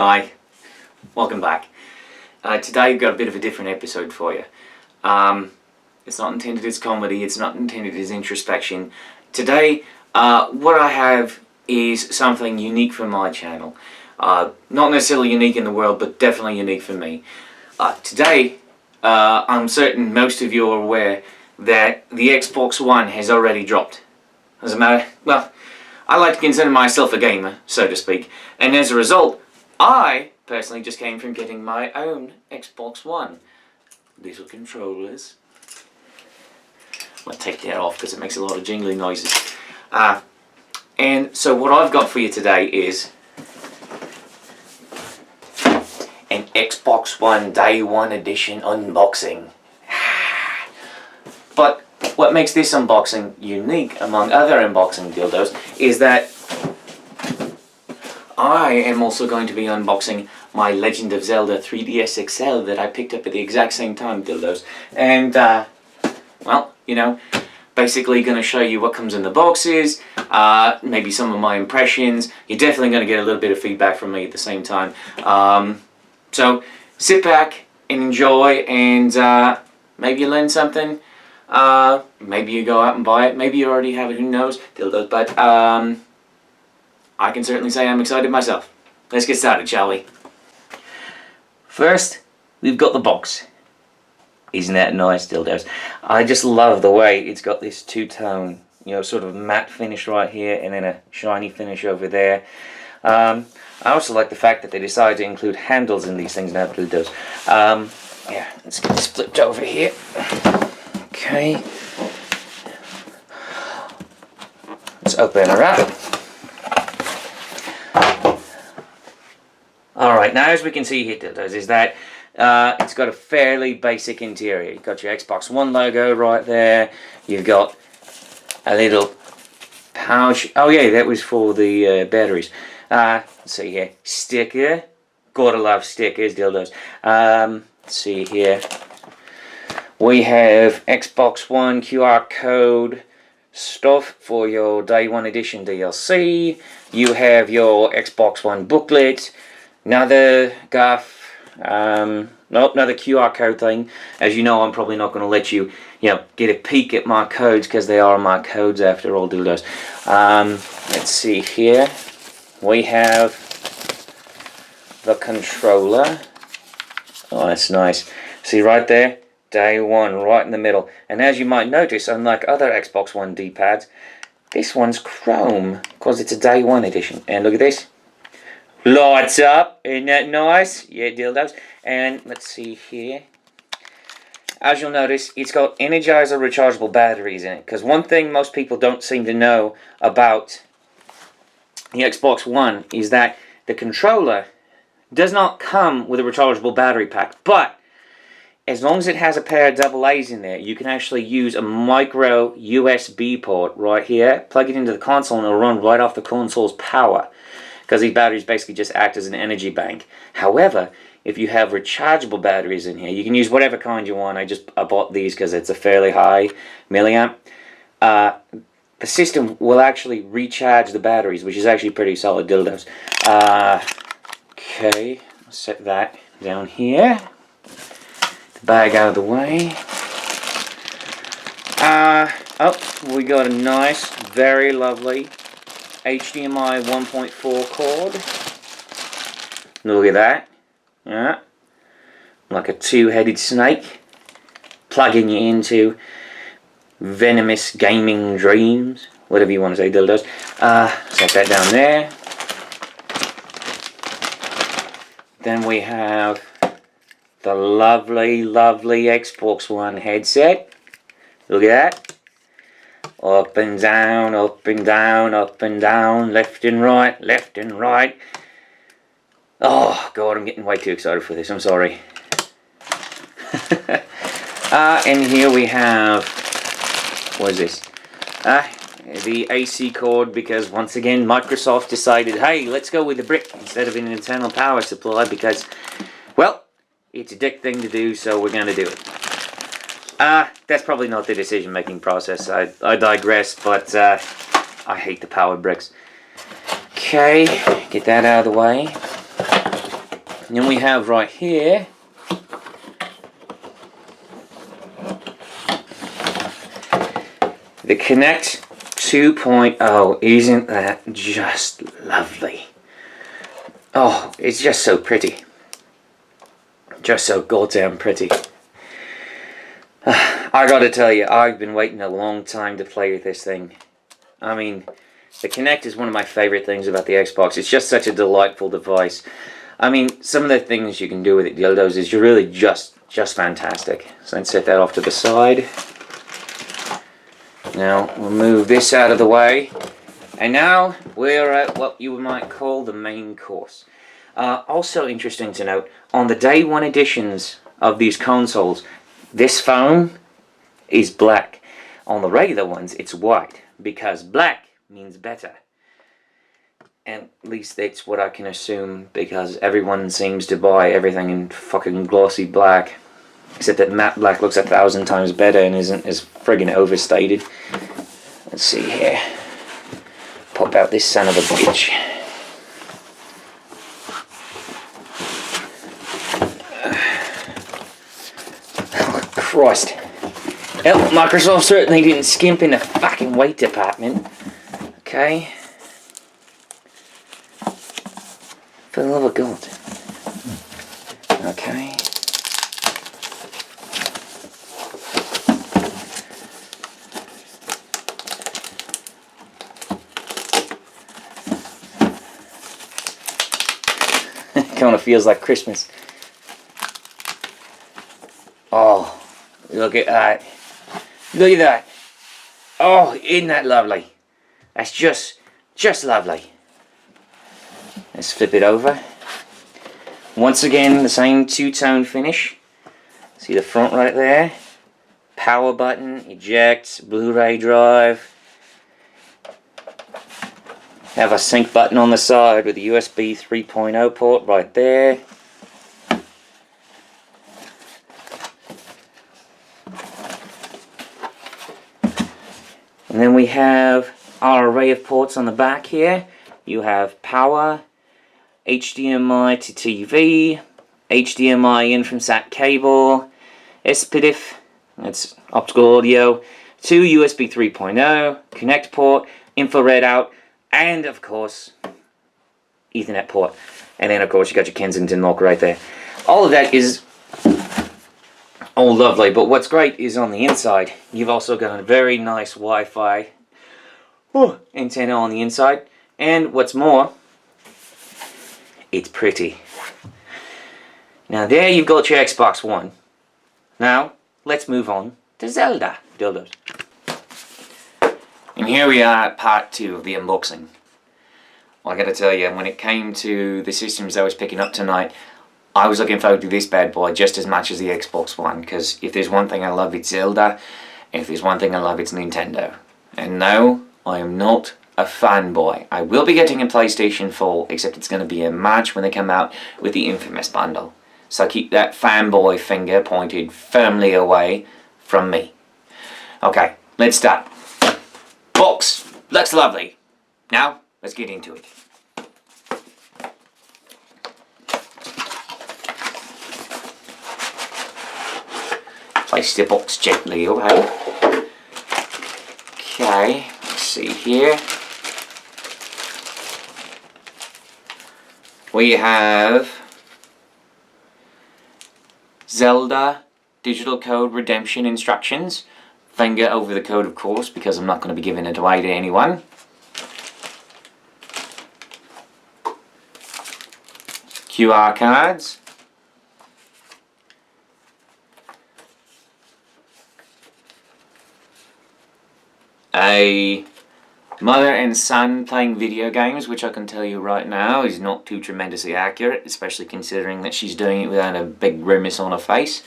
Hi, welcome back. Today we've got a bit of a different episode for you. It's not intended as comedy, it's not intended as introspection. Today, what I have is something unique for my channel. Not necessarily unique in the world, but definitely unique for me. Today, I'm certain most of you are aware that the Xbox One has already dropped. As a matter, well, I like to consider myself a gamer, so to speak, and as a result, I personally just came from getting my own Xbox One. Little controllers. I'm going to take that off because it makes a lot of jingly noises. And so what I've got for you today is an Xbox One Day 1 Edition unboxing. But what makes this unboxing unique among other unboxing dildos is that I am also going to be unboxing my Legend of Zelda 3DSXL that I picked up at the exact same time, dildos. And, well, you know, basically going to show you what comes in the boxes, maybe some of my impressions. You're definitely going to get a little bit of feedback from me at the same time. So, sit back and enjoy, and maybe you learn something. Maybe you go out and buy it. Maybe you already have it, who knows, dildos. But, I can certainly say I'm excited myself. Let's get started, shall we? First, we've got the box. Isn't that nice, dildos? I just love the way it's got this two-tone, you know, sort of matte finish right here and then a shiny finish over there. I also like the fact that they decided to include handles in these things now, dildos. Yeah, let's get this flipped over here. Okay. Let's open her up. Alright, now as we can see here, dildos, is that it's got a fairly basic interior. You've got your Xbox One logo right there. You've got a little pouch. Oh yeah, that was for the batteries. Let's see here. Sticker. Gotta love stickers, dildos. Let's see here. We have Xbox One QR code stuff for your Day 1 Edition DLC. You have your Xbox One booklet. Another guff, another QR code thing. As you know, I'm probably not going to let you, get a peek at my codes because they are my codes after all, dildos. Let's see here. We have the controller. Oh, that's nice. See right there? Day 1, right in the middle. And as you might notice, unlike other Xbox One D-pads, this one's chrome because it's a Day 1 edition. And look at this. Lights up, isn't that nice? Yeah, dildos. And let's see here. As you'll notice, it's got Energizer rechargeable batteries in it. Because one thing most people don't seem to know about the Xbox One is that the controller does not come with a rechargeable battery pack. But as long as it has a pair of AA's in there, you can actually use a micro USB port right here. Plug it into the console and it'll run right off the console's power. Because these batteries basically just act as an energy bank. However, if you have rechargeable batteries in here, you can use whatever kind you want. I bought these because it's a fairly high milliamp. The system will actually recharge the batteries, which is actually pretty solid, dildos. Okay, I'll set that down here. The bag out of the way. Oh, we got a nice, very lovely HDMI 1.4 cord. Look at that. Yeah. Like a two-headed snake. Plugging you into venomous gaming dreams. Whatever you want to say, dildos. Set that down there. Then we have the lovely, lovely Xbox One headset. Look at that. Up and down, up and down, up and down, left and right, left and right. Oh, God, I'm getting way too excited for this. I'm sorry. And here we have, what is this? The AC cord, because once again, Microsoft decided, hey, let's go with the brick instead of an internal power supply because, well, it's a dick thing to do, so we're going to do it. That's probably not the decision-making process. I digress, but I hate the power bricks. Okay, get that out of the way. And then we have right here the Kinect 2.0. Isn't that just lovely? Oh, it's just so pretty. Just so goddamn pretty. I gotta tell you, I've been waiting a long time to play with this thing. I mean, the Kinect is one of my favorite things about the Xbox. It's just such a delightful device. I mean, some of the things you can do with it, dildos, is really just fantastic. So let's set that off to the side. Now, we'll move this out of the way. And now, we're at what you might call the main course. Also interesting to note, on the day one editions of these consoles, this foam is black. On the regular ones, it's white, because black means better. And at least that's what I can assume, because everyone seems to buy everything in fucking glossy black. Except that matte black looks 1,000 times better and isn't as friggin' overstated. Let's see here. Pop out this son of a bitch. Oh, Christ. Well, Microsoft certainly didn't skimp in the fucking weight department. Okay. For the love of God. Okay. Kind of feels like Christmas. Oh, look at that. Look at that. Oh, isn't that lovely? That's just lovely. Let's flip it over. Once again, the same two-tone finish. See the front right there? Power button, eject, Blu-ray drive. Have a sync button on the side with the USB 3.0 port right there. And then we have our array of ports on the back here. You have power, HDMI to TV, HDMI in from SAT cable, SPDIF, that's optical audio, 2 USB 3.0, Connect port, infrared out, and of course, Ethernet port. And then of course you got your Kensington lock right there. All of that is all lovely, but what's great is on the inside, you've also got a very nice Wi-Fi antenna on the inside. And what's more, it's pretty. Now there you've got your Xbox One. Now, let's move on to Zelda. Dildos. And here we are at part 2 of the unboxing. Well, I gotta tell you, when it came to the systems I was picking up tonight, I was looking forward to this bad boy just as much as the Xbox One, because if there's one thing I love, it's Zelda, and if there's one thing I love, it's Nintendo. And no, I am not a fanboy. I will be getting a PlayStation 4, except it's going to be in March when they come out with the Infamous bundle. So keep that fanboy finger pointed firmly away from me. Okay, let's start. Box looks lovely. Now, let's get into it. Place the box gently away. Okay, let's see here. We have Zelda digital code redemption instructions. Finger over the code, of course, because I'm not going to be giving it away to anyone. QR cards. A mother and son playing video games, which I can tell you right now is not too tremendously accurate, especially considering that she's doing it without a big grimace on her face.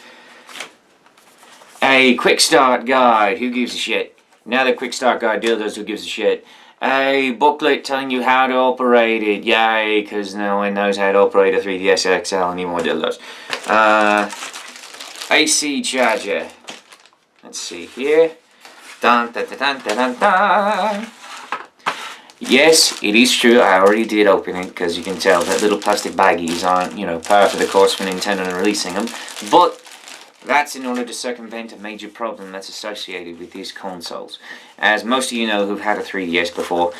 A quick start guide, who gives a shit? Now the quick start guide dildos, who gives a shit? A booklet telling you how to operate it, yay, because no one knows how to operate a 3DSXL anymore, dildos. AC charger, let's see here. Dun, dun, dun, dun, dun, dun. Yes, it is true, I already did open it, because you can tell that little plastic baggies aren't, you know, par for the course for Nintendo in releasing them. But that's in order to circumvent a major problem that's associated with these consoles. As most of you know who've had a 3DS before,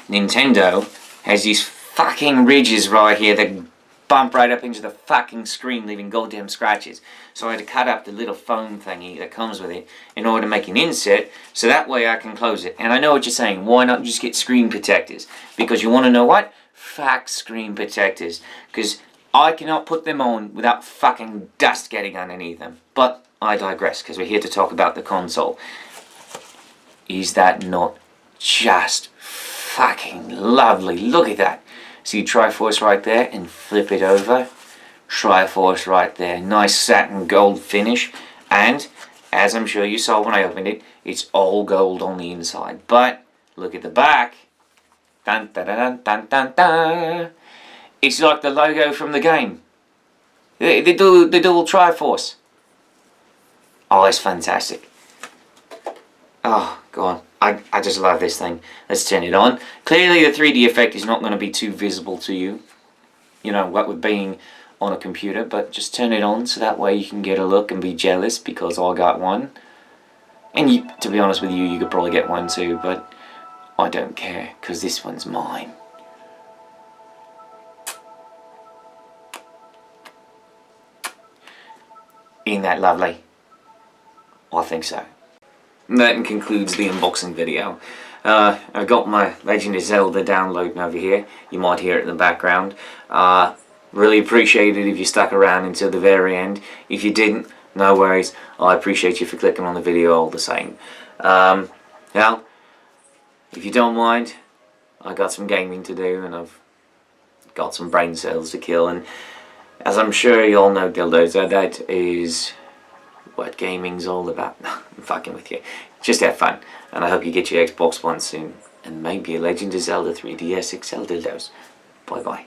Nintendo has these fucking ridges right here that bump right up into the fucking screen, leaving goddamn scratches. So I had to cut up the little foam thingy that comes with it in order to make an insert, so that way I can close it. And I know what you're saying, why not just get screen protectors? Because you want to know what? Fuck screen protectors. Because I cannot put them on without fucking dust getting underneath them. But I digress, because we're here to talk about the console. Is that not just fucking lovely? Look at that. See Triforce right there, and flip it over. Triforce right there. Nice satin gold finish. And, as I'm sure you saw when I opened it, it's all gold on the inside. But, look at the back. Dun dun dun dun dun dun. It's like the logo from the game. The dual Triforce. Oh, it's fantastic. Oh, go on. I just love this thing. Let's turn it on. Clearly the 3D effect is not going to be too visible to you. You know, what with being on a computer. But just turn it on so that way you can get a look and be jealous because I got one. And you, to be honest with you, you could probably get one too. But I don't care because this one's mine. Isn't that lovely? I think so. And that concludes the unboxing video. I've got my Legend of Zelda downloading over here. You might hear it in the background. Really appreciate it if you stuck around until the very end. If you didn't, no worries. I appreciate you for clicking on the video all the same. Now, if you don't mind, I got some gaming to do and I've got some brain cells to kill. And as I'm sure you all know, dildos, that is what gaming's all about. I'm fucking with you. Just have fun. And I hope you get your Xbox One soon. And maybe a Legend of Zelda 3DSXL dildos. Bye bye.